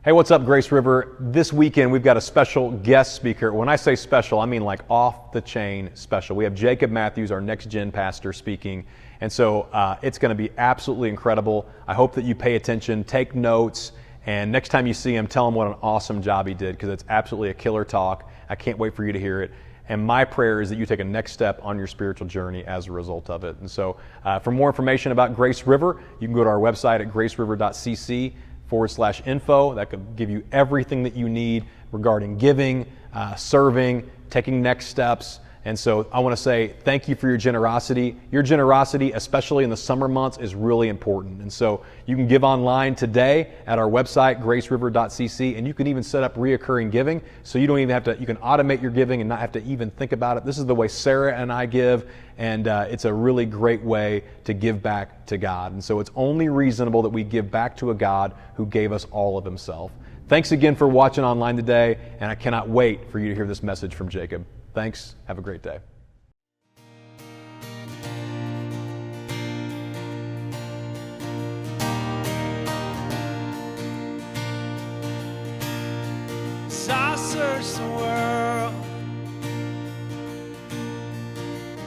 Hey, what's up, Grace River? This weekend, we've got a special guest speaker. When I say special, I mean like off the chain special. We have Jacob Matthews, our next gen pastor, speaking. And so it's going to be absolutely incredible. I hope that you pay attention, take notes, and next time you see him, tell him what an awesome job he did, because it's absolutely a killer talk. I can't wait for you to hear it. And my prayer is that you take a next step on your spiritual journey as a result of it. And so for more information about Grace River, you can go to our website at graceriver.cc/info. That could give you everything that you need regarding giving, serving, taking next steps. And so I want to say thank you for your generosity. Your generosity, especially in the summer months, is really important. And so you can give online today at our website, graceriver.cc, and you can even set up reoccurring giving. So you don't even have to, you can automate your giving and not have to even think about it. This is the way Sarah and I give, and it's a really great way to give back to God. And so it's only reasonable that we give back to a God who gave us all of himself. Thanks again for watching online today, and I cannot wait for you to hear this message from Jacob. Thanks. Have a great day. So I searched the world,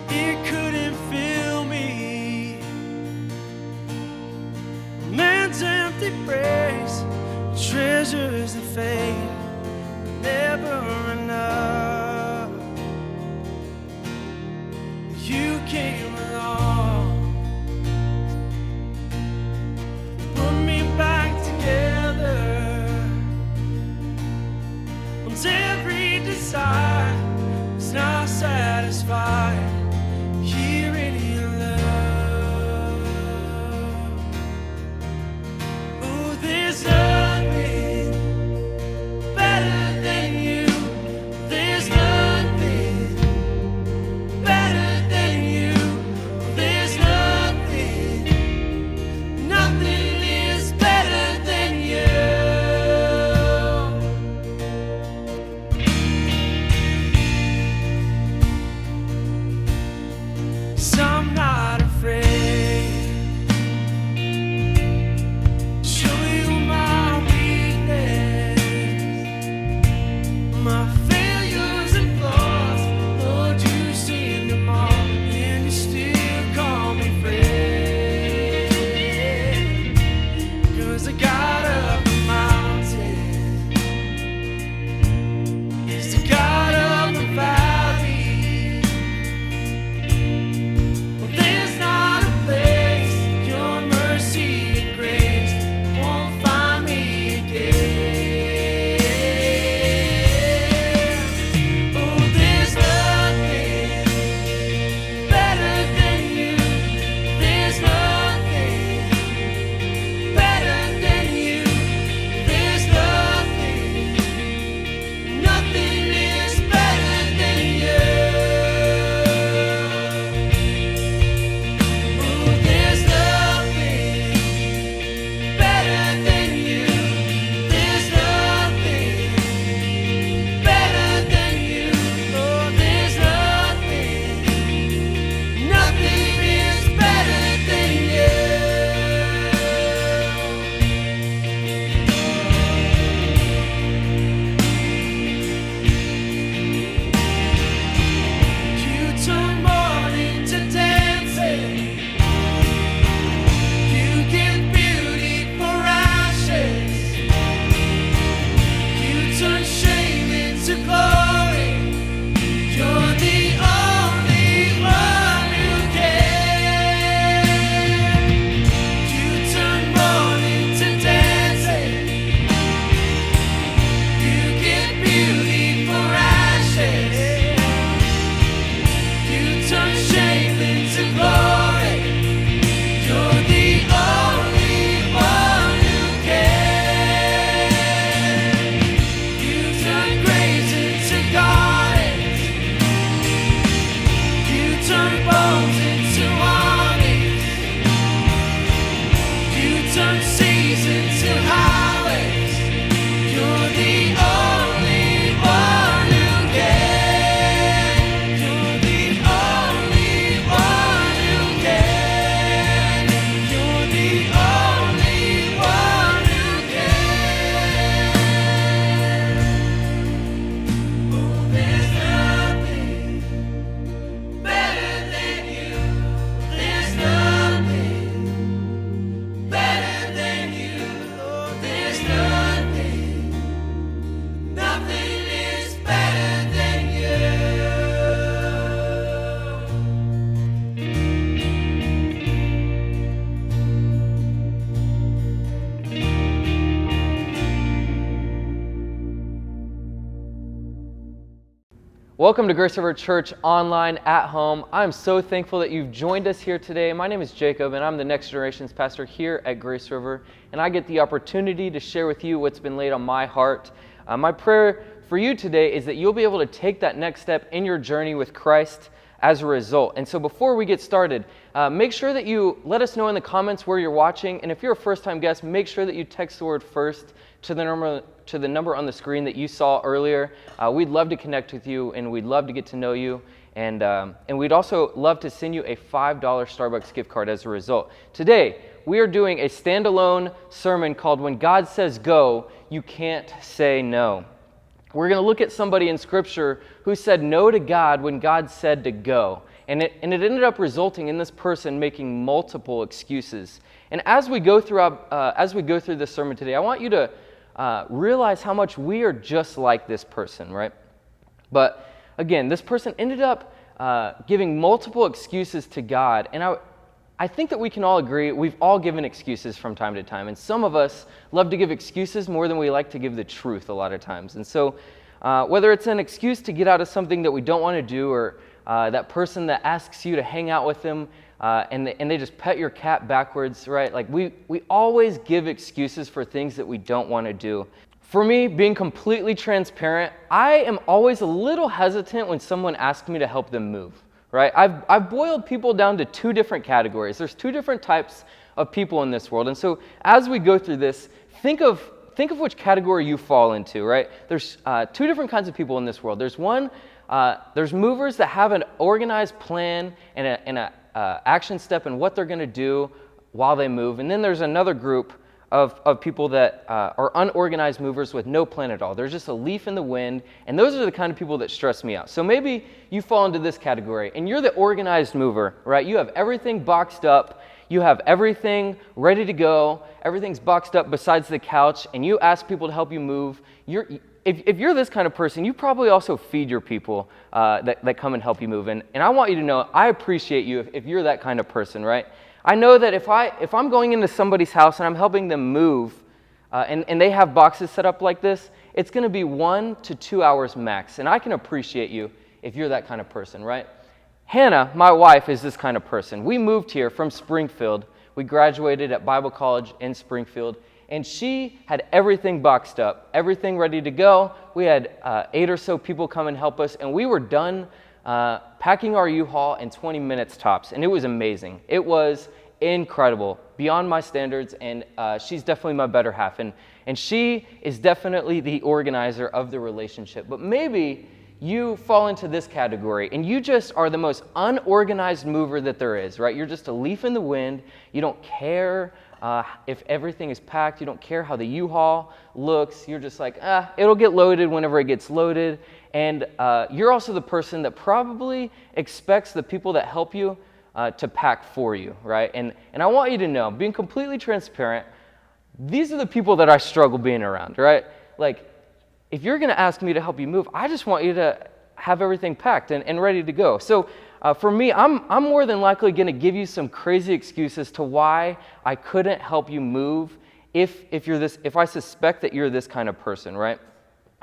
it couldn't fill me. Man's empty praise, treasures that fade, never enough. You came along, put me back together. Once every desire is not satisfied, here in your love. Oh, there's nothing better than you. There's nothing better. Welcome to Grace River Church online, at home. I'm so thankful that you've joined us here today. My name is Jacob, and I'm the Next Generations pastor here at Grace River, and I get the opportunity to share with you what's been laid on my heart. My prayer for you today is that you'll be able to take that next step in your journey with Christ as a result. And so before we get started, make sure that you let us know in the comments where you're watching, and if you're a first-time guest, make sure that you text the word "first" to the number on the screen that you saw earlier. We'd love to connect with you, and we'd love to get to know you, and we'd also love to send you a $5 Starbucks gift card as a result. Today, we are doing a standalone sermon called "When God Says Go, You Can't Say No." We're going to look at somebody in Scripture who said no to God when God said to go. And it ended up resulting in this person making multiple excuses. And as we go through this sermon today, I want you to realize how much we are just like this person, right? But again, this person ended up giving multiple excuses to God. And I think that we can all agree we've all given excuses from time to time. And some of us love to give excuses more than we like to give the truth a lot of times. And so whether it's an excuse to get out of something that we don't want to do, or that person that asks you to hang out with them and they just pet your cat backwards, right? Like we always give excuses for things that we don't want to do. For me, being completely transparent, I am always a little hesitant when someone asks me to help them move, right? I've boiled people down to two different categories. There's two different types of people in this world. And so as we go through this, think of which category you fall into, right? There's two different kinds of people in this world. There's there's movers that have an organized plan and an action step in what they're going to do while they move. And then there's another group of people that are unorganized movers with no plan at all. There's just a leaf in the wind, and those are the kind of people that stress me out. So maybe you fall into this category, and you're the organized mover, right? You have everything boxed up. You have everything ready to go. Everything's boxed up besides the couch, and you ask people to help you move. If you're this kind of person, you probably also feed your people that come and help you move. And I want you to know, I appreciate you if you're that kind of person, right? I know that if I'm going into somebody's house and I'm helping them move, and they have boxes set up like this, it's going to be 1 to 2 hours max. And I can appreciate you if you're that kind of person, right? Hannah, my wife, is this kind of person. We moved here from Springfield. We graduated at Bible College in Springfield, and she had everything boxed up, everything ready to go. We had 8 or so people come and help us, and we were done packing our U-Haul in 20 minutes tops, and it was amazing. It was incredible, beyond my standards, and she's definitely my better half, and she is definitely the organizer of the relationship. But maybe you fall into this category, and you just are the most unorganized mover that there is, right? You're just a leaf in the wind. You don't care if everything is packed. You don't care how the U-Haul looks. You're just like, it'll get loaded whenever it gets loaded. And you're also the person that probably expects the people that help you to pack for you, right? And I want you to know, being completely transparent, these are the people that I struggle being around, right? Like, if you're going to ask me to help you move, I just want you to have everything packed and ready to go. So for me, I'm more than likely going to give you some crazy excuses to why I couldn't help you move if I suspect that you're this kind of person, right?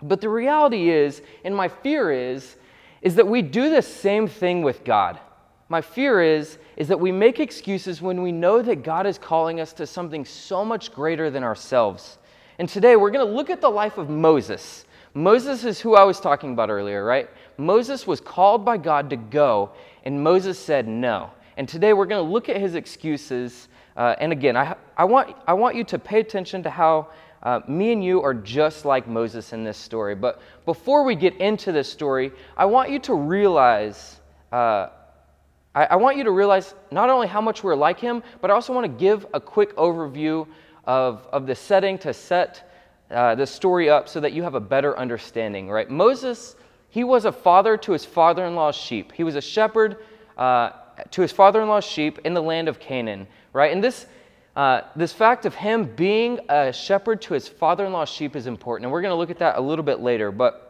But the reality is, and my fear is that we do the same thing with God. My fear is that we make excuses when we know that God is calling us to something so much greater than ourselves. And today we're going to look at the life of Moses. Moses is who I was talking about earlier, right? Moses was called by God to go, and Moses said no. And today we're going to look at his excuses. And again, I want you to pay attention to how me and you are just like Moses in this story. But before we get into this story, I want you to realize I want you to realize not only how much we're like him, but I also want to give a quick overview of the setting to set the story up so that you have a better understanding, right? Moses, he was a father to his father-in-law's sheep. He was a shepherd to his father-in-law's sheep in the land of Canaan, right? And this fact of him being a shepherd to his father-in-law's sheep is important, and we're going to look at that a little bit later. But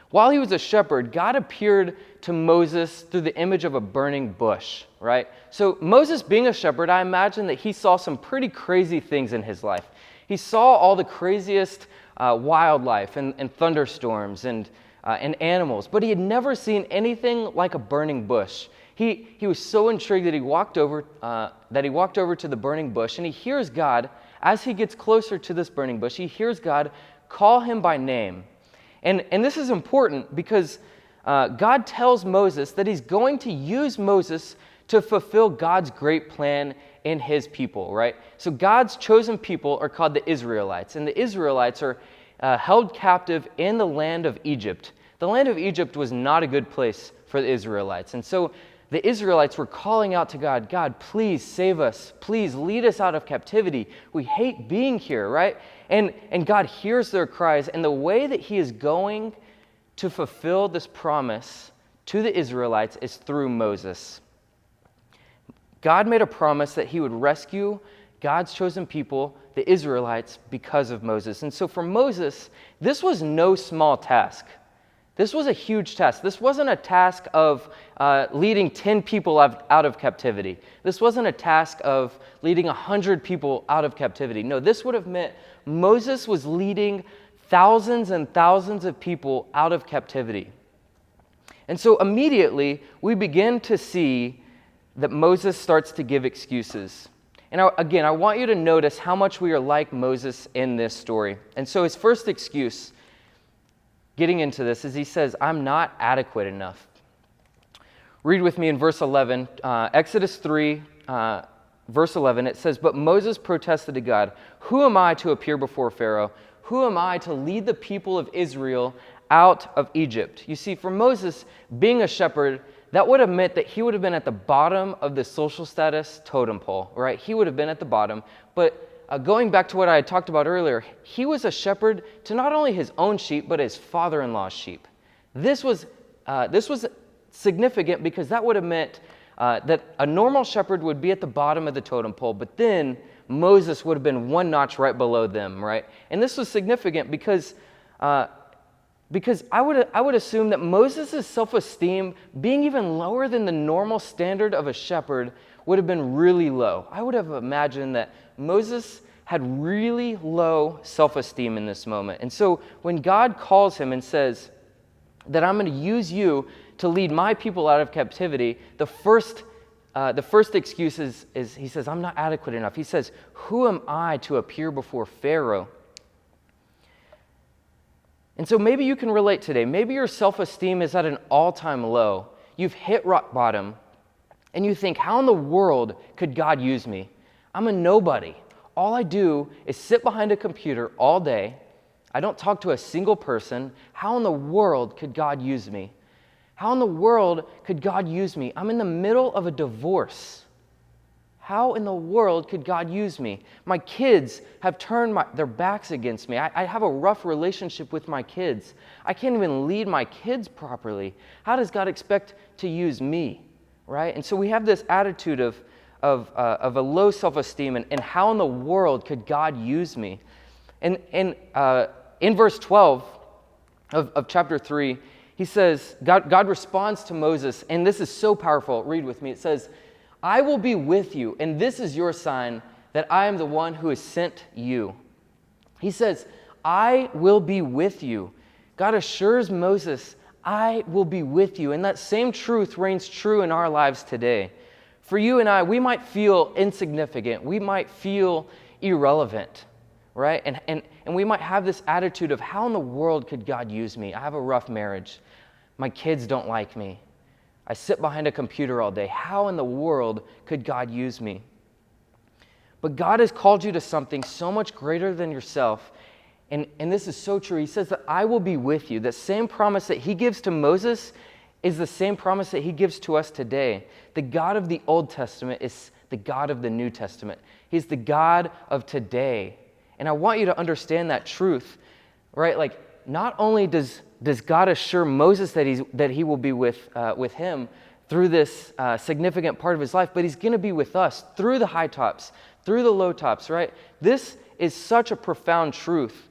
while he was a shepherd, God appeared to Moses through the image of a burning bush, right? So Moses being a shepherd, I imagine that he saw some pretty crazy things in his life. He saw all the craziest wildlife and thunderstorms and and animals, but he had never seen anything like a burning bush. He was so intrigued that he walked over to the burning bush, and he hears God, as he gets closer to this burning bush, he hears God call him by name. And this is important because God tells Moses that he's going to use Moses to fulfill God's great plan in his people, right? So God's chosen people are called the Israelites, and the Israelites are held captive in the land of Egypt. The land of Egypt was not a good place for the Israelites, and so the Israelites were calling out to God, God, please save us. Please lead us out of captivity. We hate being here, right? And God hears their cries, and the way that he is going to fulfill this promise to the Israelites is through Moses. God made a promise that he would rescue God's chosen people, the Israelites, because of Moses. And so for Moses, this was no small task. This was a huge task. This wasn't a task of leading 10 people out of captivity. This wasn't a task of leading 100 people out of captivity. No, this would have meant Moses was leading thousands and thousands of people out of captivity. And so immediately, we begin to see that Moses starts to give excuses. And again, I want you to notice how much we are like Moses in this story. And so his first excuse, getting into this, is he says, I'm not adequate enough. Read with me in verse 11, Exodus 3, verse 11. It says, but Moses protested to God, who am I to appear before Pharaoh? Who am I to lead the people of Israel out of Egypt? You see, for Moses, being a shepherd, that would have meant that he would have been at the bottom of the social status totem pole, right? He would have been at the bottom. But going back to what I had talked about earlier, he was a shepherd to not only his own sheep, but his father-in-law's sheep. This was significant because that would have meant that a normal shepherd would be at the bottom of the totem pole, but then Moses would have been one notch right below them, right? And this was significant because I would assume that Moses' self-esteem, being even lower than the normal standard of a shepherd, would have been really low. I would have imagined that Moses had really low self-esteem in this moment. And so when God calls him and says that I'm going to use you to lead my people out of captivity, the first excuse is he says, I'm not adequate enough. He says, who am I to appear before Pharaoh? And so maybe you can relate today. Maybe your self-esteem is at an all-time low. You've hit rock bottom, and you think, how in the world could God use me? I'm a nobody. All I do is sit behind a computer all day. I don't talk to a single person. How in the world could God use me? How in the world could God use me? I'm in the middle of a divorce. How in the world could God use me? My kids have turned their backs against me. I have a rough relationship with my kids. I can't even lead my kids properly. How does God expect to use me, right? And so we have this attitude of a low self-esteem, and how in the world could God use me? And in verse 12 of chapter 3, he says, God responds to Moses, and this is so powerful. Read with me. It says, I will be with you, and this is your sign that I am the one who has sent you. He says, I will be with you. God assures Moses, I will be with you. And that same truth reigns true in our lives today. For you and I, we might feel insignificant. We might feel irrelevant, right? And we might have this attitude of, how in the world could God use me? I have a rough marriage. My kids don't like me. I sit behind a computer all day. How in the world could God use me? But God has called you to something so much greater than yourself. And this is so true. He says that I will be with you. That same promise that he gives to Moses is the same promise that he gives to us today. The God of the Old Testament is the God of the New Testament. He's the God of today. And I want you to understand that truth, right? Like, not only does God assure Moses that he will be with him through this significant part of his life, but he's going to be with us through the high tops, through the low tops, right? This is such a profound truth.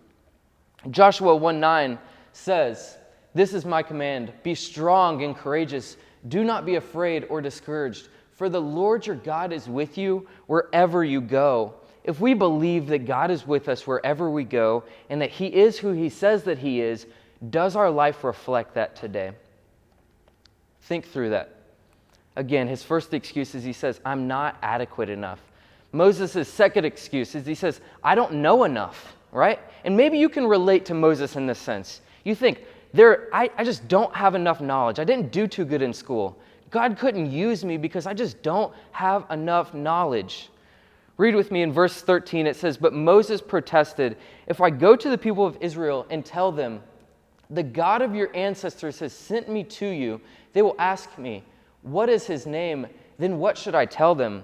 Joshua 1:9 says, this is my command, be strong and courageous. Do not be afraid or discouraged, for the Lord your God is with you wherever you go. If we believe that God is with us wherever we go and that he is who he says that he is, Does our life reflect that today? Think through that. Again, his first excuse is he says, I'm not adequate enough. Moses' second excuse is he says, I don't know enough, right? And maybe you can relate to Moses in this sense. You think, I just don't have enough knowledge. I didn't do too good in school. God couldn't use me because I just don't have enough knowledge. Read with me in verse 13. It says, but Moses protested, if I go to the people of Israel and tell them, the God of your ancestors has sent me to you, they will ask me, what is his name? Then what should I tell them?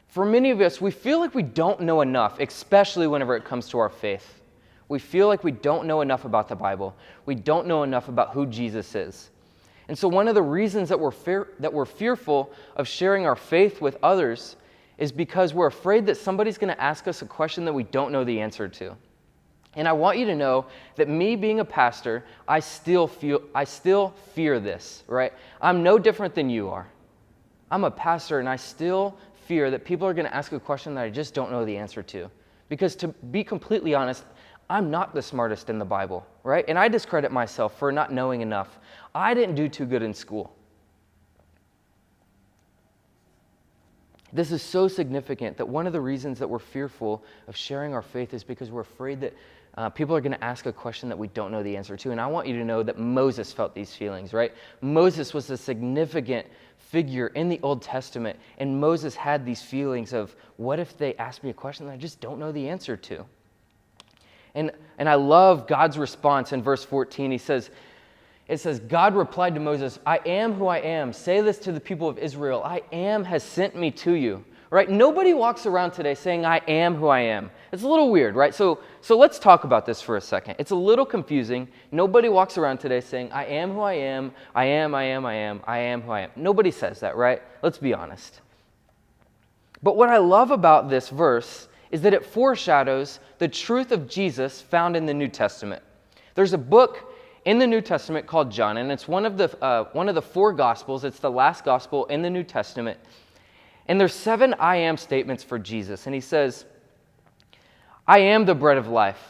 For many of us, we feel like we don't know enough, especially whenever it comes to our faith. We feel like we don't know enough about the Bible. We don't know enough about who Jesus is. And so one of the reasons that we're fearful of sharing our faith with others is because we're afraid that somebody's going to ask us a question that we don't know the answer to. And I want you to know that me being a pastor, I still fear this, right? I'm no different than you are. I'm a pastor and I still fear that people are going to ask a question that I just don't know the answer to. Because to be completely honest, I'm not the smartest in the Bible, right? And I discredit myself for not knowing enough. I didn't do too good in school. This is so significant that one of the reasons that we're fearful of sharing our faith is because we're afraid that people are going to ask a question that we don't know the answer to. And I want you to know that Moses felt these feelings, right? Moses was a significant figure in the Old Testament, and Moses had these feelings of, what if they ask me a question that I just don't know the answer to? And I love God's response in verse 14. It says, God replied to Moses, I am who I am. Say this to the people of Israel. I am has sent me to you. Right? Nobody walks around today saying, I am who I am. It's a little weird, right? So let's talk about this for a second. It's a little confusing. Nobody walks around today saying, I am who I am. I am who I am. Nobody says that, right? Let's be honest. But what I love about this verse is that it foreshadows the truth of Jesus found in the New Testament. There's a book in the New Testament called John, and it's one of the four Gospels. It's the last Gospel in the New Testament. And there's 7 I am statements for Jesus. And he says, I am the bread of life.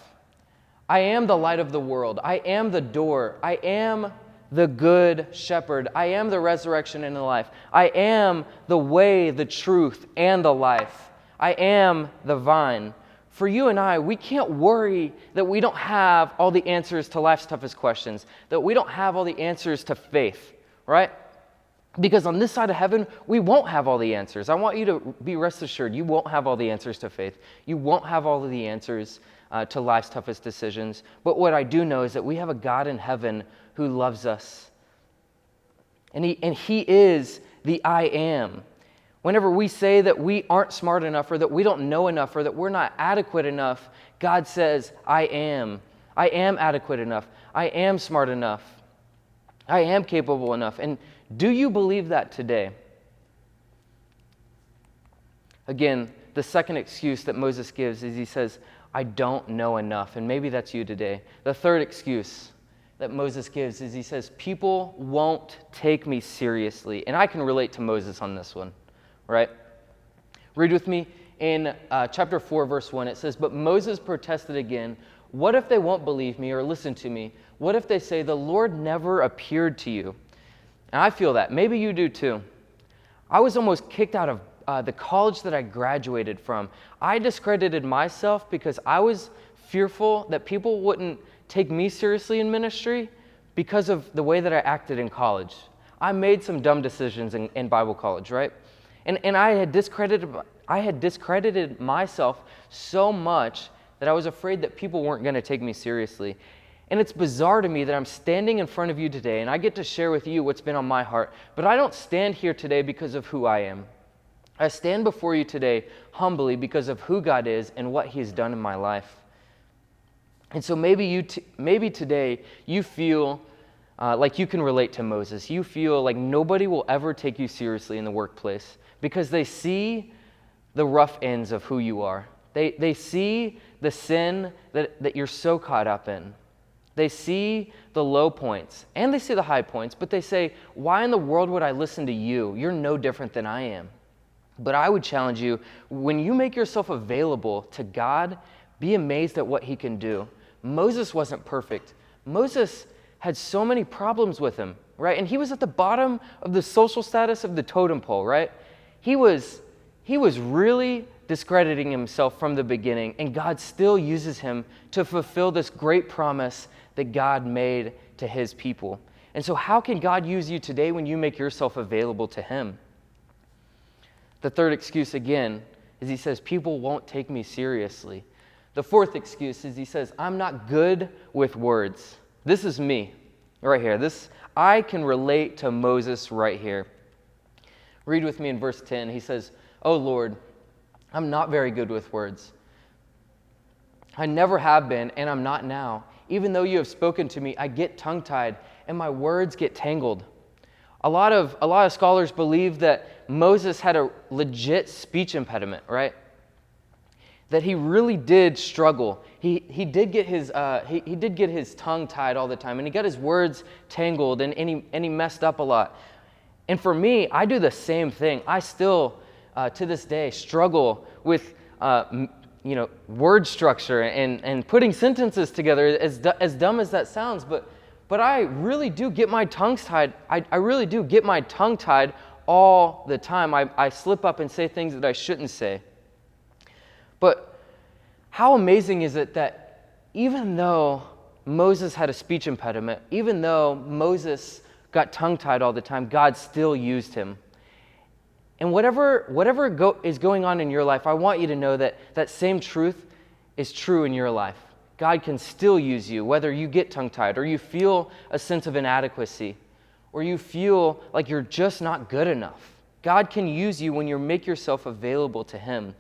I am the light of the world. I am the door. I am the good shepherd. I am the resurrection and the life. I am the way, the truth, and the life. I am the vine. For you and I, we can't worry that we don't have all the answers to life's toughest questions, that we don't have all the answers to faith, right? Because on this side of heaven, we won't have all the answers. I want you to be rest assured, you won't have all the answers to faith. You won't have all of the answers to life's toughest decisions. But what I do know is that we have a God in heaven who loves us. And he is the I am. Whenever we say that we aren't smart enough or that we don't know enough or that we're not adequate enough, God says, I am. I am adequate enough. I am smart enough. I am capable enough. And do you believe that today? Again, the second excuse that Moses gives is he says, I don't know enough. And maybe that's you today. The third excuse that Moses gives is he says, people won't take me seriously. And I can relate to Moses on this one, right? Read with me in chapter 4, verse 1. It says, but Moses protested again, what if they won't believe me or listen to me? What if they say, the Lord never appeared to you? And I feel that. Maybe you do too. I was almost kicked out of the college that I graduated from. I discredited myself because I was fearful that people wouldn't take me seriously in ministry because of the way that I acted in college. I made some dumb decisions in Bible college, right? And I had discredited myself so much that I was afraid that people weren't going to take me seriously. And it's bizarre to me that I'm standing in front of you today and I get to share with you what's been on my heart, but I don't stand here today because of who I am. I stand before you today humbly because of who God is and what He has done in my life. And so maybe today you feel like you can relate to Moses. You feel like nobody will ever take you seriously in the workplace because they see the rough ends of who you are. They see the sin that you're so caught up in. They see the low points and they see the high points, but they say, why in the world would I listen to you? You're no different than I am. But I would challenge you, when you make yourself available to God, be amazed at what He can do. Moses wasn't perfect, Moses had so many problems with him, right? And he was at the bottom of the social status of the totem pole, right? He was really discrediting himself from the beginning, and God still uses him to fulfill this great promise that God made to his people. And so how can God use you today when you make yourself available to him? The third excuse, again, is he says, people won't take me seriously. The fourth excuse is he says, I'm not good with words. This is me right here. I can relate to Moses right here. Read with me in verse 10. He says, "Oh Lord, I'm not very good with words. I never have been, and I'm not now. Even though you have spoken to me, I get tongue-tied, and my words get tangled." A lot of scholars believe that Moses had a legit speech impediment, right? That he really did struggle. He did get his tongue tied all the time, and he got his words tangled, and he messed up a lot. And for me, I do the same thing. I still, to this day, struggle with word structure and putting sentences together. As dumb as that sounds, but I really do get my tongues tied. I really do get my tongue tied all the time. I slip up and say things that I shouldn't say. But how amazing is it that even though Moses had a speech impediment, even though Moses got tongue-tied all the time, God still used him. And whatever is going on in your life, I want you to know that that same truth is true in your life. God can still use you, whether you get tongue-tied or you feel a sense of inadequacy or you feel like you're just not good enough. God can use you when you make yourself available to him.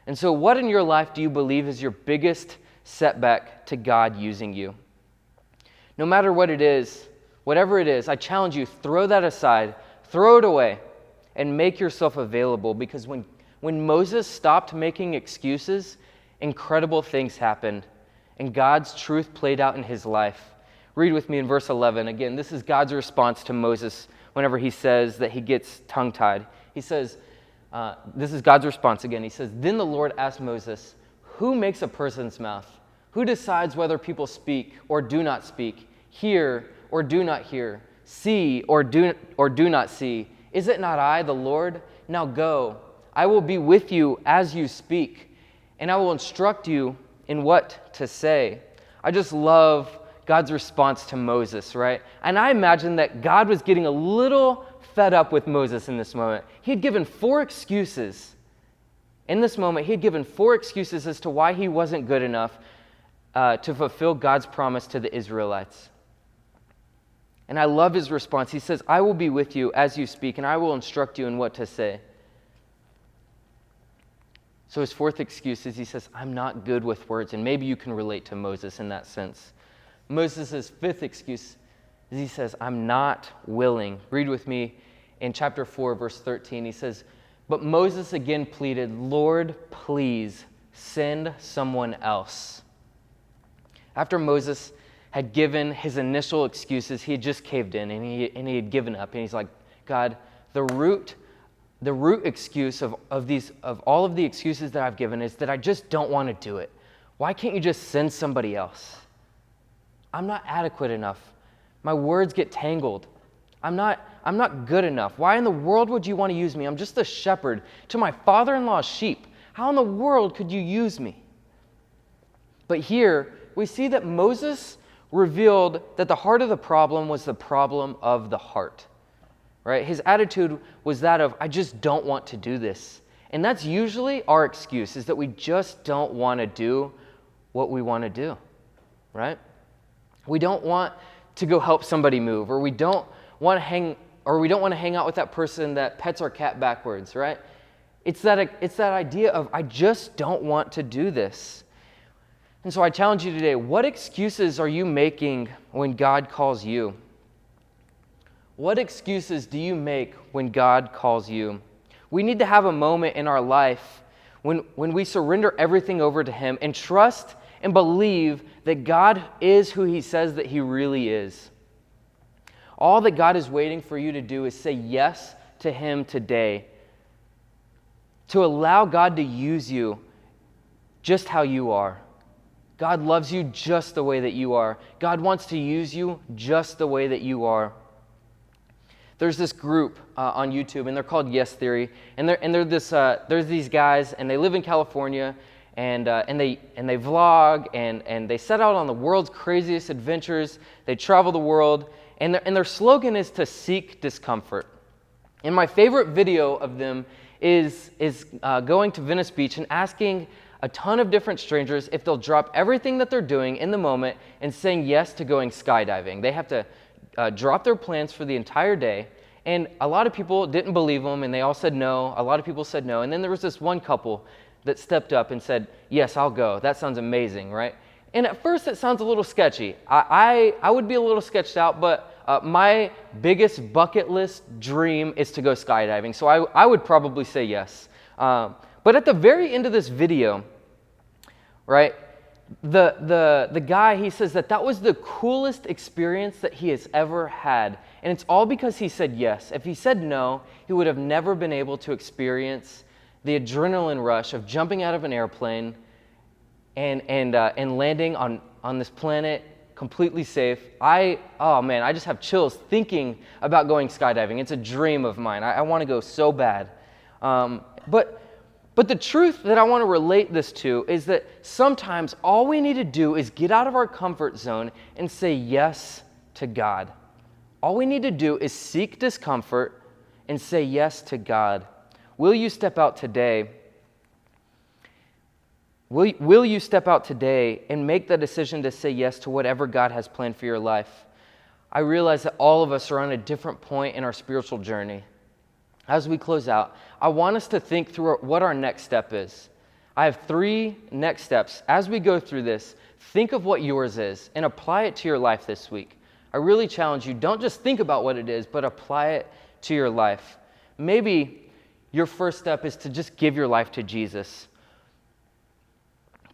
And so what in your life do you believe is your biggest setback to God using you? No matter what it is, whatever it is, I challenge you, throw that aside, throw it away, and make yourself available, because when Moses stopped making excuses, incredible things happened, and God's truth played out in his life. Read with me in verse 11. Again, this is God's response to Moses whenever he says that he gets tongue-tied. He says, this is God's response again. He says, "Then the Lord asked Moses, 'Who makes a person's mouth? Who decides whether people speak or do not speak, hear or do not hear, see or do not see? Is it not I, the Lord? Now go, I will be with you as you speak, and I will instruct you in what to say.'" I just love God's response to Moses, right? And I imagine that God was getting a little fed up with Moses in this moment. He had given 4 excuses. In this moment, he had given 4 excuses as to why he wasn't good enough to fulfill God's promise to the Israelites. And I love his response. He says, "I will be with you as you speak, and I will instruct you in what to say." So his 4th excuse is he says, "I'm not good with words." And maybe you can relate to Moses in that sense. Moses' 5th excuse is he says, "I'm not willing." Read with me in chapter 4, verse 13. He says, "But Moses again pleaded, 'Lord, please send someone else.'" After Moses had given his initial excuses, he had just caved in and he had given up. And he's like, "God, the root excuse of all of the excuses that I've given is that I just don't want to do it. Why can't you just send somebody else? I'm not adequate enough. My words get tangled. I'm not good enough. Why in the world would you want to use me? I'm just a shepherd to my father-in-law's sheep. How in the world could you use me?" But here we see that Moses revealed that the heart of the problem was the problem of the heart. Right? His attitude was that of, "I just don't want to do this." And that's usually our excuse, is that we just don't want to do what we want to do. Right? We don't want to go help somebody move, or we don't want to hang out with that person that pets our cat backwards, right? It's that idea of, I just don't want to do this. And so I challenge you today, what excuses are you making when God calls you? What excuses do you make when God calls you? We need to have a moment in our life when we surrender everything over to him and trust and believe that God is who he says that he really is. All that God is waiting for you to do is say yes to him today, to allow God to use you just how you are. God loves you just the way that you are. God wants to use you just the way that you are. There's this group on YouTube, and they're called Yes Theory, and there's these guys, and they live in California, and they vlog, and they set out on the world's craziest adventures. They travel the world, and their slogan is to seek discomfort. And my favorite video of them is going to Venice Beach and asking a ton of different strangers if they'll drop everything that they're doing in the moment and saying yes to going skydiving. They have to drop their plans for the entire day, and a lot of people didn't believe them, and they all said no. A lot of people said no, and then there was this one couple that stepped up and said, yes, I'll go. That sounds amazing, right? And at first it sounds a little sketchy. I would be a little sketched out, but my biggest bucket list dream is to go skydiving, so I would probably say yes. But at the very end of this video, right, the guy, he says that was the coolest experience that he has ever had. And it's all because he said yes. If he said no, he would have never been able to experience the adrenaline rush of jumping out of an airplane and landing on this planet completely safe. Oh man, I just have chills thinking about going skydiving. It's a dream of mine. I want to go so bad. But the truth that I want to relate this to is that sometimes all we need to do is get out of our comfort zone and say yes to God. All we need to do is seek discomfort and say yes to God. Will you step out today? Will you step out today and make the decision to say yes to whatever God has planned for your life? I realize that all of us are on a different point in our spiritual journey. As we close out, I want us to think through what our next step is. I have 3 next steps. As we go through this, think of what yours is and apply it to your life this week. I really challenge you, don't just think about what it is, but apply it to your life. Maybe your first step is to just give your life to Jesus.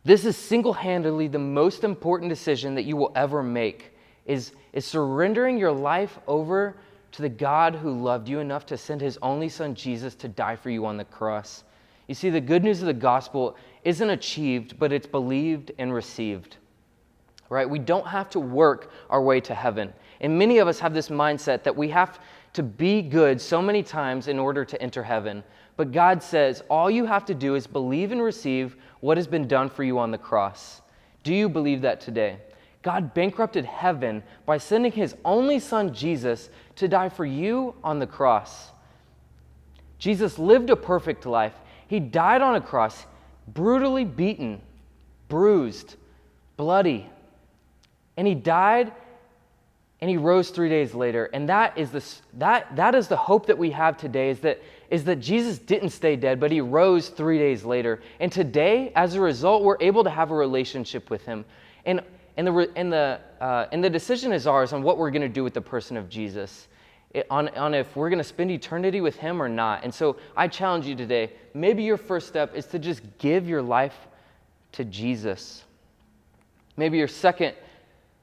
This is single-handedly the most important decision that you will ever make, is surrendering your life over to the God who loved you enough to send his only son, Jesus, to die for you on the cross. You see, the good news of the gospel isn't achieved, but it's believed and received. Right? We don't have to work our way to heaven. And many of us have this mindset that we have to be good so many times in order to enter heaven. But God says all you have to do is believe and receive what has been done for you on the cross. Do you believe that today? God bankrupted heaven by sending his only son, Jesus, to die for you on the cross. Jesus lived a perfect life. He died on a cross, brutally beaten, bruised, bloody. And he died and he rose 3 days later. And that is the hope that we have today, is that Jesus didn't stay dead, but he rose 3 days later. And today, as a result, we're able to have a relationship with him. And the decision is ours on what we're going to do with the person of Jesus, on if we're going to spend eternity with him or not. And so I challenge you today, maybe your first step is to just give your life to Jesus. Maybe your second,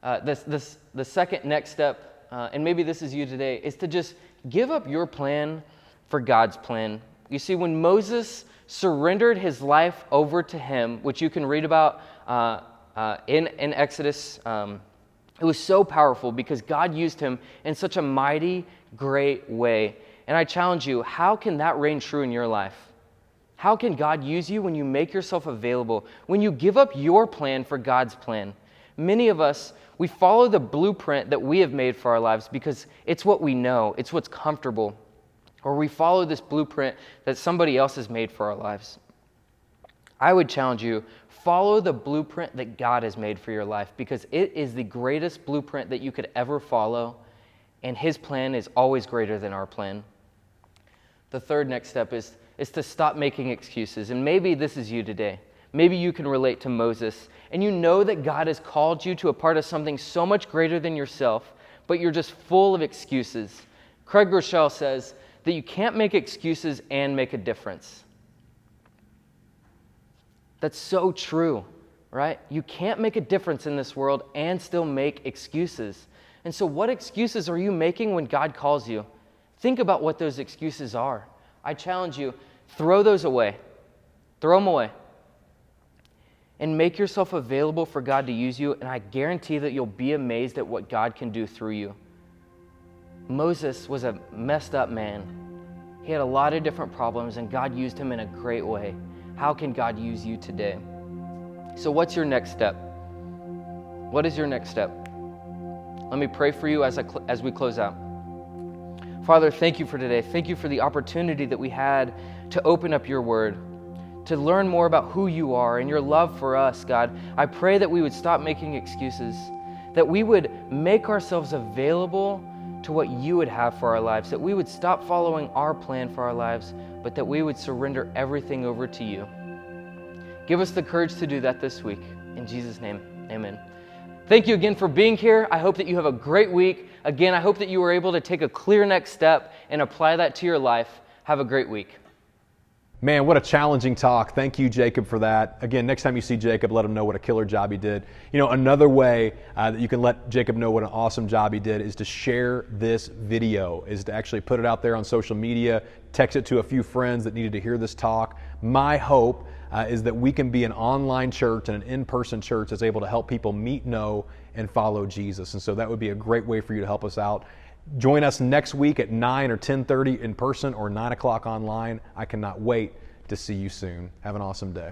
the second next step, and maybe this is you today, is to just give up your plan for God's plan. You see, when Moses surrendered his life over to him, which you can read about in Exodus, it was so powerful because God used him in such a mighty, great way. And I challenge you, how can that reign true in your life? How can God use you when you make yourself available, when you give up your plan for God's plan? Many of us, we follow the blueprint that we have made for our lives because it's what we know, it's what's comfortable. Or we follow this blueprint that somebody else has made for our lives. I would challenge you, follow the blueprint that God has made for your life because it is the greatest blueprint that you could ever follow, and his plan is always greater than our plan. The third next step is to stop making excuses, and maybe this is you today. Maybe you can relate to Moses, and you know that God has called you to a part of something so much greater than yourself, but you're just full of excuses. Craig Rochelle says that you can't make excuses and make a difference. That's so true, right? You can't make a difference in this world and still make excuses. And so what excuses are you making when God calls you? Think about what those excuses are. I challenge you, throw those away. Throw them away. and make yourself available for God to use you, and I guarantee that you'll be amazed at what God can do through you. Moses was a messed up man. He had a lot of different problems, and God used him in a great way. How can God use you today? So what's your next step? What is your next step? Let me pray for you as we close out. Father, thank you for today. Thank you for the opportunity that we had to open up your word, to learn more about who you are and your love for us, God. I pray that we would stop making excuses, that we would make ourselves available to what you would have for our lives, that we would stop following our plan for our lives, but that we would surrender everything over to you. Give us the courage to do that this week. In Jesus' name, amen. Thank you again for being here. I hope that you have a great week. Again, I hope that you were able to take a clear next step and apply that to your life. Have a great week. Man, what a challenging talk. Thank you, Jacob, for that. Again, next time you see Jacob, let him know what a killer job he did. You know, another way that you can let Jacob know what an awesome job he did is to share this video, is to actually put it out there on social media, text it to a few friends that needed to hear this talk. My hope is that we can be an online church and an in-person church that's able to help people meet, know, and follow Jesus. And so that would be a great way for you to help us out. Join us next week at 9 or 10:30 in person or 9 o'clock online. I cannot wait to see you soon. Have an awesome day.